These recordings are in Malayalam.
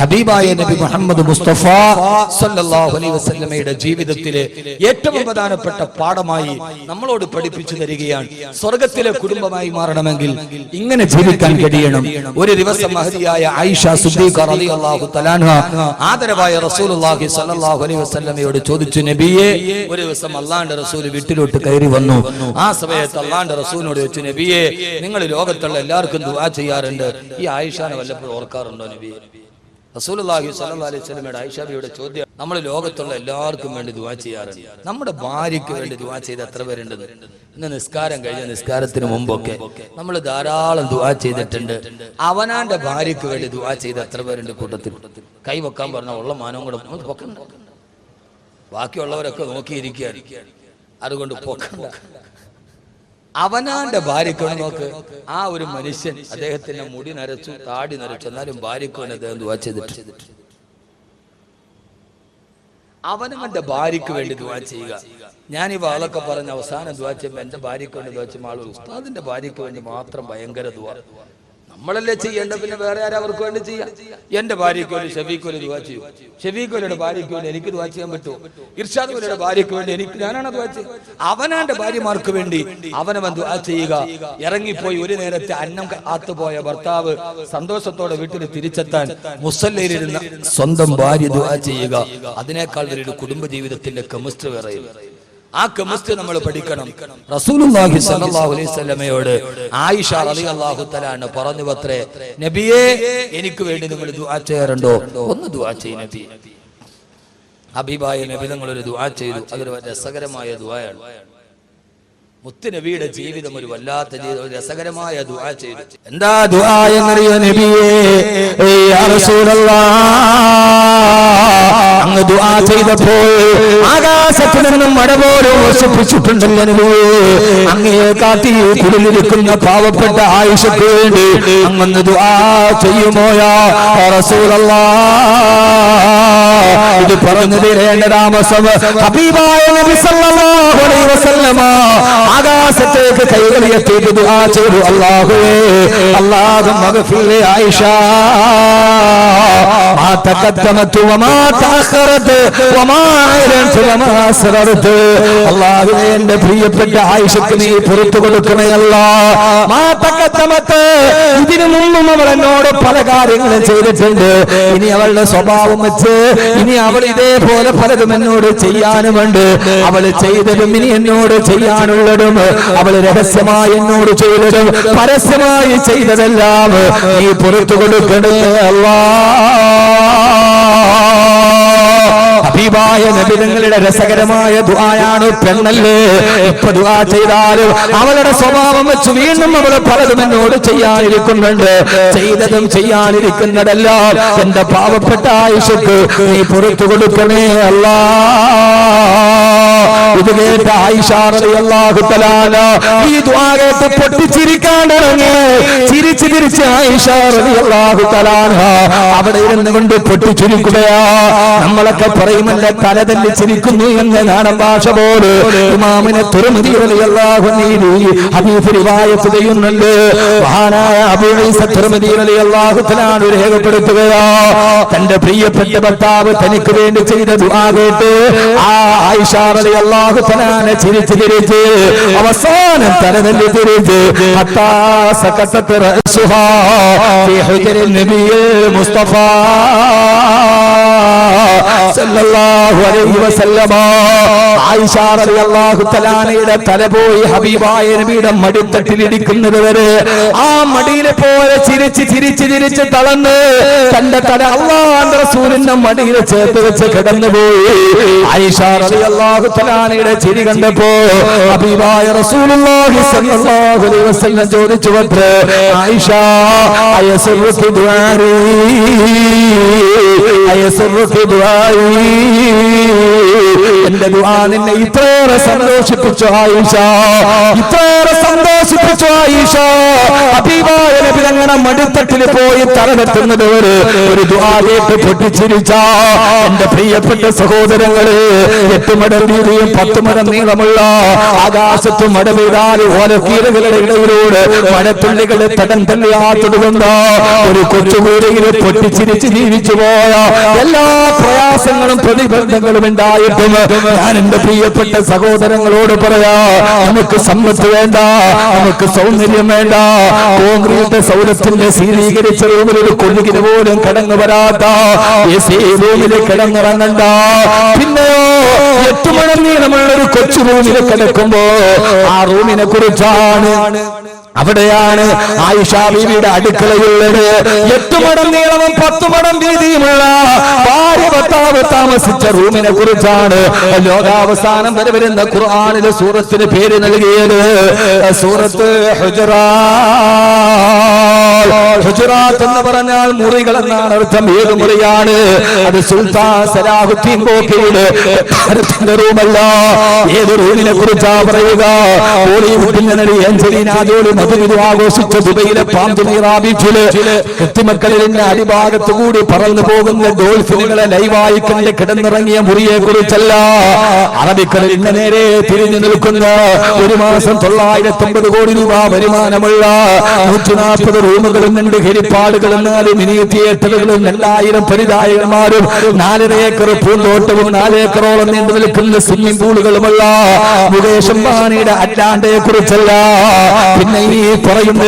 ഹബീബായ നബി മുഹമ്മദ് മുസ്തഫ സല്ലല്ലാഹു അലൈഹി വസല്ലമയുടെ ജീവിതത്തിലെ ഏറ്റവും പ്രധാനപ്പെട്ട പാഠമായി നമ്മളോട് പഠിപ്പിച്ചു തരികയാണ്. സ്വർഗ്ഗത്തിലെ കുടുംബമായി മാറണമെങ്കിൽ ഇങ്ങനെ ജീവിക്കാൻ കഴിയണം. ഒരു ദിവസം മഹദിയായ ആയിഷ സിദ്ദീഖ റളിയല്ലാഹു തആല അൻഹ ആദരവായ റസൂലുള്ളാഹി സ്വല്ലല്ലാഹു അലൈഹി വസല്ലമയോട് ചോദിച്ചു, നബിയേ, ഒരു ദിവസം അല്ലാഹുവിന്റെ റസൂൽ വീട്ടിലോട്ട് കയറി വന്നു. ആ സമയത്ത് അല്ലാഹുവിന്റെ റസൂലിനോട് ചോദിച്ചു, നബിയേ, നിങ്ങൾ ലോകത്തുള്ള എല്ലാവർക്കും ദുആ ചെയ്യാറുണ്ട്, ഈ ആയിഷാനെ വല്ലപ്പോഴും ഓർക്കാറുണ്ടോ നബിയേ? റസൂലുള്ളാഹി സ്വല്ലല്ലാഹു അലൈഹി വസല്ലമയുടെ ആയിഷ ബിയുടെ ചോദ്യം, നമ്മൾ ലോകത്തുള്ള എല്ലാവർക്കും വേണ്ടി ദുആ ചെയ്യാറുണ്ട്, നമ്മുടെ ഭാര്യയ്ക്ക് വേണ്ടി ദുആ ചെയ്ത് എത്ര പേരുണ്ടെന്ന്. ഇന്ന് നിസ്കാരം കഴിഞ്ഞ നിസ്കാരത്തിന് മുമ്പൊക്കെ നമ്മൾ ധാരാളം ദുആ ചെയ്തിട്ടുണ്ട്. അവനാന്റെ ഭാര്യയ്ക്ക് വേണ്ടി ദുആ ചെയ്ത് എത്ര പേരുണ്ട് കൂട്ടത്തിൽ? കൈവെക്കാൻ പറഞ്ഞ ഉള്ള മാനവും കൂടെ നമ്മൾ പൊക്കണ്ട. ബാക്കിയുള്ളവരൊക്കെ നോക്കിയിരിക്കുകയാണ്, അതുകൊണ്ട് പൊക്കണ്ട. അവനാന്റെ ഭാര്യയ്ക്ക് നോക്ക്, ആ ഒരു മനുഷ്യൻ അദ്ദേഹത്തിന്റെ മുടി നരച്ചു, താടി നരച്ചു, എന്നാലും ഭാര്യയ്ക്ക് വേണ്ടി അദ്ദേഹം ദുആ ചെയ്തിട്ട്. അവനവന്റെ ഭാര്യയ്ക്ക് വേണ്ടി ദുആ ചെയ്യുക. ഞാൻ ഈ വാളൊക്കെ പറഞ്ഞ അവസാനം ദുആ ചെയ്യുമ്പോൾ എന്റെ ഭാര്യയ്ക്ക് വേണ്ടി ദുആ ചെയ്യുമ്പോൾ ആളുകൾ ഉസ്താദിന്റെ ഭാര്യയ്ക്ക് വേണ്ടി മാത്രം ഭയങ്കര ദുആ. നമ്മളല്ലേ ചെയ്യേണ്ട, പിന്നെ വേറെ ആരും അവർക്ക് വേണ്ടി ചെയ്യാം. എന്റെ ഭാര്യയ്ക്ക് വേണ്ടി ഷഫീഖ് വലി ദുആ ചെയ്യും, ഷഫീഖ് വലിയുടെ ഭാര്യയ്ക്ക് വേണ്ടി എനിക്ക് ദുആ ചെയ്യാൻ പറ്റുമോ? ഇർഷാദ് വലിയുടെ ഭാര്യയ്ക്ക് വേണ്ടി ഞാനാണ് ദുആ ചെയ്യുക. അവനാന്റെ ഭാര്യമാർക്ക് വേണ്ടി അവനവൻ ദുആ ചെയ്യുക. ഇറങ്ങിപ്പോയി ഒരു നേരത്തെ അന്നം കാത്തുപോയ ഭർത്താവ് സന്തോഷത്തോടെ വീട്ടിൽ തിരിച്ചെത്താൻ മുസല്ലയിലിരുന്ന സ്വന്തം ഭാര്യ ദുആ ചെയ്യുക. അതിനേക്കാൾ വലിയൊരു കുടുംബ ജീവിതത്തിന്റെ കെമിസ്ട്രി വേറെയും. ആ കെമിസ്ട്രി നമ്മൾ പഠിക്കണം. റസൂലുള്ളാഹി സ്വല്ലല്ലാഹു അലൈഹി വസല്ലമയോട് ആയിഷ റളിയല്ലാഹു തആല അൻഹ പറഞ്ഞു അത്രേ, നബിയേ, എനിക്ക് വേണ്ടി നിങ്ങൾ ദുആ ചെയ്യാറുണ്ടോ? ഒന്ന് ദുആ ചെയ്യ് നബി. ഹബീബായ നബി തങ്ങൾ ഒരു ദുആ ചെയ്തു. അതൊരു രസകരമായ ദുആയാണ്. മുത്ത് നബിയുടെ ജീവിതം ഒരു വല്ലാത്ത ജീവിതം, ഒരു രസകരമായ ദുആ ചെയ്തു. എന്താ ദുആ എന്നറിയോ നബിയേ? യാ റസൂലല്ലാഹ്, അങ്ങ് ദുആ ചെയ്തപ്പോൾ ആകാശത്ത് നിന്നും മഴ പോലും വർഷിപ്പിച്ചിട്ടുണ്ടല്ലോ നബിയേ. അങ്ങയെ കാത്തി കുടിലിരിക്കുന്ന പാവപ്പെട്ട ആയിഷയ്ക്ക് വേണ്ടി അങ്ങ് ദുആ ചെയ്യുമോ യാ റസൂലല്ലാഹ്? ഇത് പറഞ്ഞു തരേണ്ട താമസം ഹബീബായ നബി സല്ലല്ലാഹു അലൈഹി വസല്ലമ ആകാശത്തേക്ക് കൈകളിയെത്തിയിട്ട് ദുആ ചെയ്തു, അല്ലാഹുവേ, അല്ലാഹുമ്മ ഗഫിർ ആയിഷ മാ തഖദ്ദമതു വമാ തഅഖറതു വമാ അഅലൻതു വമാ അസ്ററതു. അല്ലാഹുവേ, എന്റെ പ്രിയപ്പെട്ട ആയിഷയ്ക്ക് നീ പുറത്തു കൊടുക്കണേ അല്ലാഹ്. മാ തഖദ്ദമതു, ഇതിനു മുമ്പും അവൾ എന്നോട് പല കാര്യങ്ങളും ചെയ്തിട്ടുണ്ട്. ഇനി അവളുടെ സ്വഭാവം വെച്ച് ഇനി അവൾ ഇതേപോലെ പലതും എന്നോട് ചെയ്യാനുമുണ്ട്. അവൾ ചെയ്തതും ഇനി എന്നോട് ചെയ്യാനുള്ളതും, അവൾ രഹസ്യമായി എന്നോട് ചെയ്തതും പരസ്യമായി ചെയ്തതെല്ലാം നീ പുറത്തു കൊടുക്കണേ അല്ലാഹ്. ഹബീബായ നബി തങ്ങളുടെ രസകരമായ ദുആയാണ്. പെണ്ണല്ലേ, ഇപ്പൊ ദുആ ചെയ്താലും അവളുടെ സ്വഭാവം വെച്ച് വീണ്ടും അവൾ പലതും എന്നോട് ചെയ്യാനിരിക്കുന്നുണ്ട്. ചെയ്തതും ചെയ്യാനിരിക്കുന്നതെല്ലാം എന്റെ പാവപ്പെട്ട ആയിഷയ്ക്ക് നീ പുറത്തു കൊടുക്കണേ അല്ലാഹ്. ഇത് കേട്ട ആയിഷ റളിയല്ലാഹു തആല ഈ ദുആ കേട്ട് പൊട്ടിച്ചിരിക്കാൻ തുടങ്ങി. ചിരിച്ച് ചിരിച്ച് ആയിഷ റളിയല്ലാഹു തആല അവിടെ ഇരുന്ന് കൊണ്ട് പൊട്ടിച്ചിരിക്കുകയാ. നമ്മളൊക്കെ പറയുമല്ലേ തലതല്ലി ചിരിക്കുന്നു എന്ന് നാടൻ ഭാഷ പോലെ ഇമാമിനെ തിർമിദി റളിയല്ലാഹു അൻഹു ഹദീസ് റിവായത്ത് ചെയ്യുന്നുണ്ട്. മഹാനായ അബൂ ഈസ തിർമിദി റളിയല്ലാഹു തആല രേഖപ്പെടുത്തുകയാ, തന്റെ പ്രിയപ്പെട്ട ഭർത്താവ് തനിക്ക് വേണ്ടി ചെയ്ത ദുആ കേട്ട് ആ ആയിഷ റളിയല്ലാഹു തആല ചിരിച്ച് ചിരിച്ച് അവസാനം തലതല്ലി ചിരിച്ച് ഹത്താ സകതത് റഅസുഹാ ഫീ ഹുജ്രി നബിയിൽ മുസ്തഫ സല്ലല്ലാഹു അലൈഹി വസല്ലമ. ആയിഷ റളിയല്ലാഹു തആലയുടെ തല പോയി ഹബീബായ നബിയുടെ മടിത്തട്ടിൽ ഇരിക്കുന്നത് വരെ ആ മടിയിലെ പോലെ ചിരിച്ച് ചിരിച്ച് ചിരിച്ച് തളർന്ന് തന്റെ തല അല്ലാഹുവിന്റെ റസൂലിന്റെ മടിയിൽ ചേർത്ത് വെച്ച് കിടന്നുപോയി. ആയിഷ റളിയല്ലാഹു തആലയുടെ ചിരി കണ്ടപ്പോ ഹബീബായ റസൂലുള്ളാഹി സ്വല്ലല്ലാഹു അലൈഹി വസല്ലം ചോദിച്ചു, ആയിഷ, അയസുറുകി ദുആരി, അയസുറുകി ദുആരി, എന്റെ ദുആ നിന്നെ ഇത്രയേറെ സന്തോഷിപ്പിച്ചു ആയിഷ, ഇത്രയേറെ സന്തോഷിപ്പിച്ചു ആയിഷ. ഹബീബായ നബി തങ്ങളുടെ മടിത്തട്ടിൽ പോയി തലവെട്ടുന്നത് ഒരു ദുആ കേട്ട് പൊട്ടിച്ചിരിച്ച എന്റെ പ്രിയപ്പെട്ട സഹോദരങ്ങളെ, 8 മടം വീതിയും 10 മടം നീളമുള്ള ആകാശത്ത് മഴ പെയ്താൽ ഓലക്കീരകളുടെ ഇടയിലൂടെ മഴത്തുള്ളികളെ തടം തള്ളിയാത്തതുകൊണ്ട് ഒരു കൊച്ചുകൂരയിൽ പൊട്ടിച്ചിരിച്ച് ജീവിച്ചു പോയ എല്ലാ പ്രയാസങ്ങളും പ്രതിബന്ധങ്ങളും ഉണ്ടായിട്ടും ഞാൻ എന്റെ പ്രിയപ്പെട്ട സഹോദരങ്ങളോട് പറയാ, നമുക്ക് സമ്പത്ത് വേണ്ട, നമുക്ക് സൗന്ദര്യം വേണ്ട, കോൺക്രീറ്റ് സൗരത്തിന്റെ ശീതീകരിച്ച റൂമിൽ ഒരു കൊതുകിന് പോലും കടന്നു വരാത്ത റൂമിൽ കിടന്നിറങ്ങണ്ട. പിന്നെയോ 8 മടം നീളമുള്ള ഒരു കൊച്ചു റൂമിൽ കിടക്കുമ്പോ ആ റൂമിനെ കുറിച്ചാണ്, അവിടെയാണ് ആയിഷ ബീവിയുടെ അടുക്കളയുള്ളത്. 8 മടം നീളവും 10 മടം വീതിയുമുള്ള ഭാര്യ ഭർത്താവ് താമസിച്ച റൂമിനെ കുറിച്ചാണ് ലോകാവസാനം വരെ വരുന്ന ഖുർആനിലെ സൂറത്തിന് പേര് നൽകിയത് സൂറത്ത് ഹുജറാത്ത്. ഹുജറാത്ത് എന്ന് പറഞ്ഞാൽ മുറികൾ എന്നാണ് അർത്ഥം. ഏത് മുറിയാണ് അത്? സുൽത്താൻ സലാഹുദ്ദീൻ ബോക്കിയുടെ റൂമല്ല. ഏത് റൂമിനെ കുറിച്ചാ പറയുക? ബോളിവുഡിൽ നടി അഞ്ജലീന ജോളി മധുവിധു ആഘോഷിച്ച ദുബൈയിലെ പാംതുമീറാ ബീച്ചില് കുട്ടിമക്കളിന്റെ അടിഭാഗത്തു കൂടി പറന്നു പോകുന്ന ഡോൾഫിനുകളെ ലൈവായി കണ്ട് കിടന്നിറങ്ങിയ മുറിയെ കുറിച്ചല്ല. അറബിക്കടലിന്റെ നേരെ തിരിഞ്ഞു നിൽക്കുന്ന 1 മാസം 950 കോടി രൂപ വരുമാനമുള്ള 140 റൂമുകളും 2 ഹെലിപ്പാഡുകളും 4 മിനി തിയേറ്ററുകളും 2000 പരിചായകന്മാരും 4.5 ഏക്കർ പൂന്തോട്ടവും 4 ഏക്കറോളം നീണ്ടു നിൽക്കുന്ന സ്വിമ്മിംഗ് പൂളുകളുമുള്ള മുകേഷ് അംബാനിയുടെ അറ്റ്ലാന്റയെ കുറിച്ചല്ല. പിന്നെ ഈ പറയുന്ന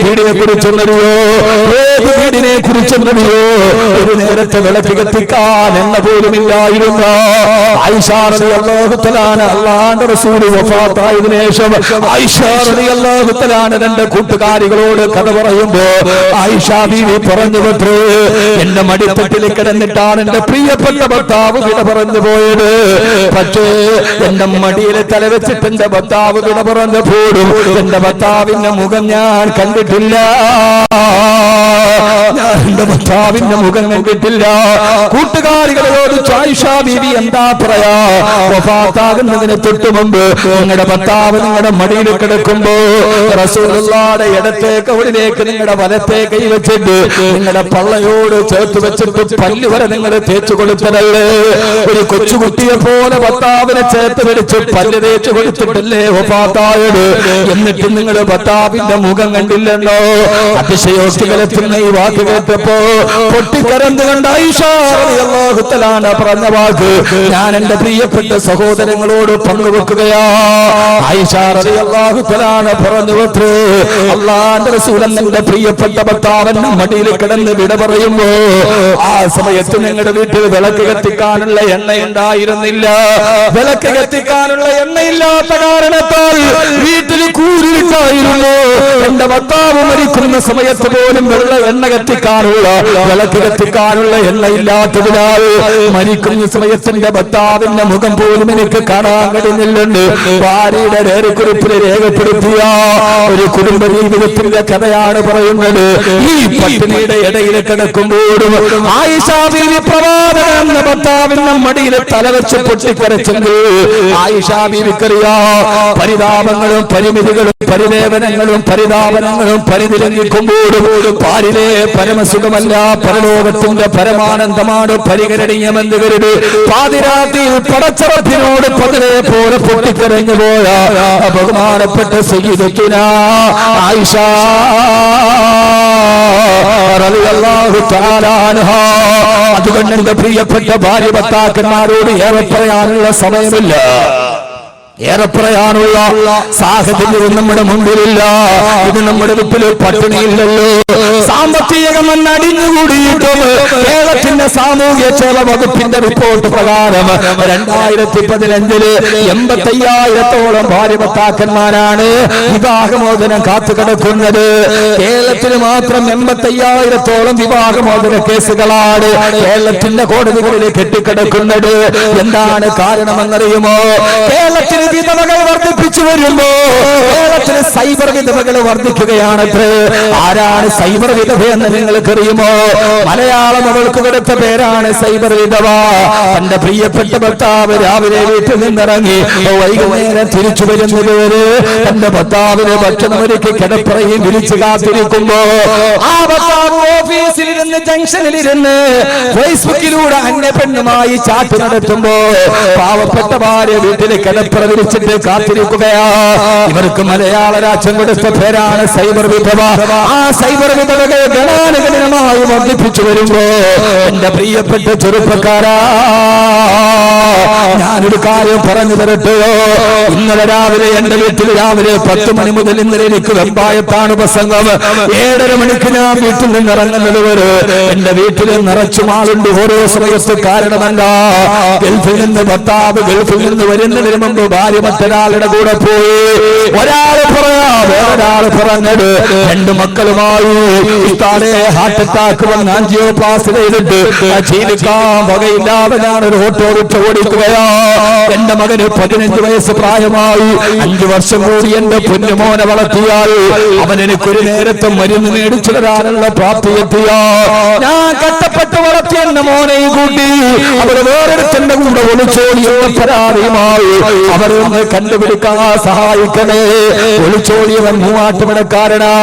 വീടിനെ കുറിച്ചൊന്നറിയോ? ഏത് വീടിനെ കുറിച്ചൊന്നറിയോ? ഒരു നേരത്തെ വിളക്ക് കത്തിക്കാൻ എണ്ണ പോലുമില്ലായിരുന്ന ആയിഷ റളിയല്ലാഹു തആല അല്ലാഹുവിന്റെ റസൂൽ വഫാത്തായതിനു ശേഷം ആയിഷ റളിയല്ലാഹു തആല 2 കൂട്ടുകാരികളോട് കഥ പറയുമ്പോ ആയിഷ ബീവി പറഞ്ഞു, എന്റെ മടിത്തട്ടിൽ കിടന്നിട്ടാണ് എന്റെ പ്രിയപ്പെട്ട ഭർത്താവ് വിട പറഞ്ഞു പോയത്. പക്ഷേ എന്റെ മടിയിൽ തലവെച്ചിട്ട് എന്റെ ഭർത്താവ് വിട പറഞ്ഞപ്പോഴും എന്റെ ഭർത്താവിന്റെ മുഖം ഞാൻ കണ്ടിട്ടില്ല. എന്റെ ഭർത്താവിന്റെ മുഖം കണ്ടിട്ടില്ല. കൂട്ടുകാരികളോട് ആയിഷ ബീവി എന്താ പറയാ? വഫാത്താകുന്നതിന് തൊട്ടു മുമ്പ് നിങ്ങളുടെ ഭർത്താവ് നിങ്ങളുടെ മടിയിൽ കിടക്കുമ്പോ റസൂലുള്ളാഹിയുടെ ഇടത്തെ കവിളിലേക്ക് നിങ്ങളുടെ വലത്തെ കൈ വെച്ചിട്ട് നിങ്ങളുടെ പള്ളയോട് ചേർത്ത് വെച്ചിട്ട് പല്ല് വരെ നിങ്ങൾ തേച്ചു കൊടുത്തതല്ലേ? ഒരു കൊച്ചുകുട്ടിയെ പോലെ ഭർത്താവിനെ ചേർത്ത് പിടിച്ച് പല്ല് തേച്ചു കൊടുത്തിട്ടല്ലേ വഫാത്തായത്? എന്നിട്ട് നിങ്ങൾ ഭർത്താവിന്റെ മുഖം കണ്ടില്ലെന്നോ? അതിശയോക്തി കലർത്തുന്ന ഈ വാക്ക് കേട്ടപ്പോ പൊട്ടിക്കരന്ന് കണ്ട ആയിഷ റളിയല്ലാഹു തആല പറഞ്ഞ വാക്ക് ഞാൻ എന്റെ പ്രിയപ്പെട്ട സഹോദരങ്ങളോട് പങ്കുവെക്കുകയാ. ആയിഷ റളിയല്ലാഹു തആല പറഞ്ഞു, അല്ലാഹുവിന്റെ റസൂൽ എന്റെ പ്രിയപ്പെട്ട ഭർത്താവിന്റെ മടിയിൽ കിടന്ന് വിട പറയുമ്പോ ആ സമയത്ത് നിങ്ങളുടെ വീട്ടിൽ വിളക്ക് കത്തിക്കാനുള്ള എണ്ണയുണ്ടായിരുന്നില്ല. വിളക്ക് കത്തിക്കാനുള്ള എണ്ണയില്ലാത്ത കാരണത്താൽ വീട്ടിൽ കൂരിട്ടായിരുന്നു. എന്റെ ഭർത്താവ് മരിക്കുന്ന സമയത്ത് പോലും എണ്ണ കത്തിക്കാനുള്ള വിളക്ക് കത്തിക്കാനുള്ള എണ്ണയില്ലാത്തതിനാൽ മരിക്കുന്ന സമയത്ത് എന്റെ ഭർത്താവിന്റെ മുഖം പോലും എനിക്ക് കാണാൻ കഴിഞ്ഞില്ലുണ്ട്. ഭാര്യയുടെ രേഖക്കുറിപ്പിൽ രേഖപ്പെടുത്തിയ ഒരു കുടുംബ ജീവിതത്തിന്റെ കഥയാണ് പറയുന്നത്. ഈ പട്ടിണിയുടെ ഇടയിൽ കിടക്കുമ്പോഴും ആയിഷ ബീവി പ്രവാചകൻ എന്ന ഭർത്താവിന്റെ മടിയിൽ തലവെച്ച് പൊട്ടിക്കരച്ചെങ്കിൽ ആയിഷ ബീവിക്കറിയാ പരിതാപങ്ങളും പരിമിതികളും പരിദേവനങ്ങളും പരിതാപനങ്ങളും പരിതിരങ്ങിക്കുമ്പോഴും പാരിലെ പരമസുഖമല്ല പരലോകത്തിന്റെ പരമാനന്ദമാണ് പരിഗണനീയമെന്ന് കരുതി പാതിരാത്രിയിൽ പടച്ചറപ്പിനോട് പതിരെ പോലെ പൊട്ടിക്കരഞ്ഞു പോയ ബഹുമാനപ്പെട്ട സയ്യിദത്തുനാ ആയിഷ റളിയല്ലാഹു തആല അൻഹാ. അതുകൊണ്ട് എന്റെ പ്രിയപ്പെട്ട ഭാര്യ ഭർത്താക്കന്മാരോട് ഏറെ പറയാനുള്ള സമയമില്ല, ഏറെ പറയാനുള്ള സാഹചര്യം നമ്മുടെ മുമ്പിലില്ല. ഇത് നമ്മുടെ വീട്ടില് പട്ടിണിയില്ലല്ലോ. സാമ്പത്തികം അടിഞ്ഞുകൂടിയിട്ടും കേരളത്തിന്റെ സാമൂഹ്യ ക്ഷേമ വകുപ്പിന്റെ റിപ്പോർട്ട് പ്രകാരം 2015 85,000-ഓളം ഭാര്യ ഭർത്താക്കന്മാരാണ് വിവാഹമോചനം കാത്തുകിടക്കുന്നത്. കേരളത്തിൽ മാത്രം 85,000-ഓളം വിവാഹമോചന കേസുകളാണ് കേരളത്തിന്റെ കോടതികളിൽ കെട്ടിക്കിടക്കുന്നത്. എന്താണ് കാരണമെന്നറിയുമോ? കേരളത്തിൽ വിധവകൾ വർദ്ധിപ്പിച്ചു വരുമ്പോ കേരളത്തിലെ സൈബർ വിധവകൾ വർദ്ധിക്കുകയാണ്. ആരാണ് സൈബർ സൈബർ വിധവ എന്ന് നിങ്ങൾക്കറിയുമോ? മലയാളം അവൾക്ക് കൊടുത്ത പേരാണ് സൈബർ വിധവ. തന്റെ പ്രിയപ്പെട്ട ഭർത്താവ് രാവിലെ വീട്ടിൽ നിന്നിറങ്ങി വൈകുന്നേരം തിരിച്ചു വരുന്നതുവരെ തന്റെ ഭർത്താവിന് ഭക്ഷണമൊരുക്കി കിടപ്പറയും വിളിച്ചു കാത്തിരിക്കുമ്പോ ആ ഭർത്താവ് ഓഫീസിലിരുന്ന് ജംഗ്ഷനിലിരുന്ന് ഫേസ്ബുക്കിലൂടെ അന്യ പെണ്ണുമായി ചാറ്റ് നടത്തുമ്പോ പാവപ്പെട്ട ഭാര്യ വീട്ടിൽ കിടപ്പറ വിരിച്ചിട്ട് കാത്തിരിക്കുകയാ. ഇവർക്ക് മലയാള രാജ്യം കൊടുത്ത പേരാണ് സൈബർ വിധവ. ആ സൈബർ വിധവകൾ ഗണാനുഗണനമായി വർദ്ധിപ്പിച്ചു വരുമ്പോ എന്റെ പ്രിയപ്പെട്ട ചെറുപ്പക്കാരാ, ഞാനൊരു കാര്യം പറഞ്ഞു തരട്ടെയോ? ഇന്നലെ രാവിലെ എന്റെ വീട്ടിൽ രാവിലെ 10 മണി മുതൽ ഇന്നലെ എനിക്ക് വെമ്പായത്താണ് പ്രസംഗം. 7:30 മണിക്ക് ഞാൻ വീട്ടിൽ നിന്ന് ഇറങ്ങുന്നത് വരെ എന്റെ വീട്ടിൽ നിറച്ചും ആളുണ്ട്. ഓരോ സമയത്ത് കാരണമല്ല, ഗൾഫിൽ നിന്ന് ഭർത്താവ് ഗൾഫിൽ നിന്ന് വരുന്നതിന് മുമ്പ് ഭാര്യ മറ്റൊരാളുടെ കൂടെ പോയി. ഒരാള് പറയാ, വേറൊരാള് പറഞ്ഞത് 2 മക്കളുമായി ഹാർട്ട് അറ്റാക്ക് വന്ന് ആൻജിയോപ്ലാസ്റ്റി ചെയ്തിട്ട് ജീവിക്കാൻ വകയില്ലാതെ ഞാനൊരു ഓട്ടോറിക്ഷ ഓടിക്കുകയാ. എന്റെ മകന് 15 വയസ്സ് പ്രായമായി. 5 വർഷം കൂടി എന്റെ പൊന്നുമോനെ വളർത്തിയാൽ അവൻ എനിക്കൊരു നേരത്തെ മരുന്ന് മേടിച്ചു തരാനുള്ള പ്രാപ്തി എത്തിയ ഞാൻ കഷ്ടപ്പെട്ട് വളർത്തിയ എന്റെ മോനെയും കൂട്ടി അവര് വേറൊരുത്തന്റെ കൂടെ ഒളിച്ചോടിയുള്ള പരാതിയുമായി അവരൊന്ന് കണ്ടുപിടിക്കാൻ സഹായിക്കണേ. ഒളിച്ചോടിയവൻ മൂവാട്ടുപടക്കാരനാ.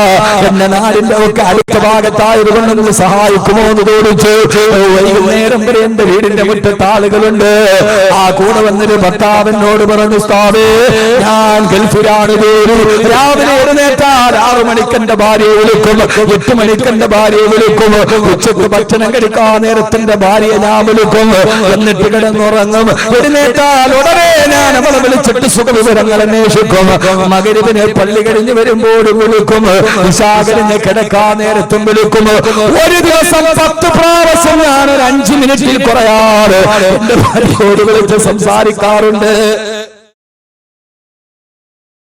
എന്റെ നാടിന്റെ ഒക്കെ അടുത്ത ഭാഗത്തായത് കൊണ്ടൊന്ന് സഹായിക്കുമോ എന്ന് ചോദിച്ചു. വൈകുന്നേരം വരെ എന്റെ വീടിന്റെ മുറ്റത്ത് ആളുകളുണ്ട്. ആ കൂടെ വന്നൊരു ഭർത്താവിനോട് പറഞ്ഞു, ഉസ്താദേ ഞാൻ ഗൾഫിലാണ് ജോലി. രാവിലെ എഴുന്നേറ്റാൽ 6 മണിക്ക് എന്റെ ഭാര്യയെ വിളിക്കും, 8 മണിക്ക് എന്റെ ഭാര്യയെ വിളിക്കും, ഉച്ചക്ക് ഭക്ഷണം കഴിക്കാൻ നേരത്തിന്റെ ഭാര്യയെ ഞാൻ വിളിക്കും, എന്നിട്ട് കിടന്നുറങ്ങും. എഴുന്നേറ്റാൽ ഉടനെ ഞാൻ അവളെ വിളിച്ചിട്ട് സുഖവിവരങ്ങൾ അന്വേഷിക്കും. മകരിവിനെ പള്ളി കഴിഞ്ഞ് വരുമ്പോൾ വിളിക്കും, വിശാഖരിനെ കിടക്കാൻ നേരത്തും വിളിക്കും. ഒരു ദിവസം 10 പ്രാവശ്യം ഞാൻ ഒരു 5 മിനിറ്റിൽ കുറയാറ് എന്റെ ഭാര്യയോട് വിളിച്ച് സംസാരിക്കാറുണ്ട്.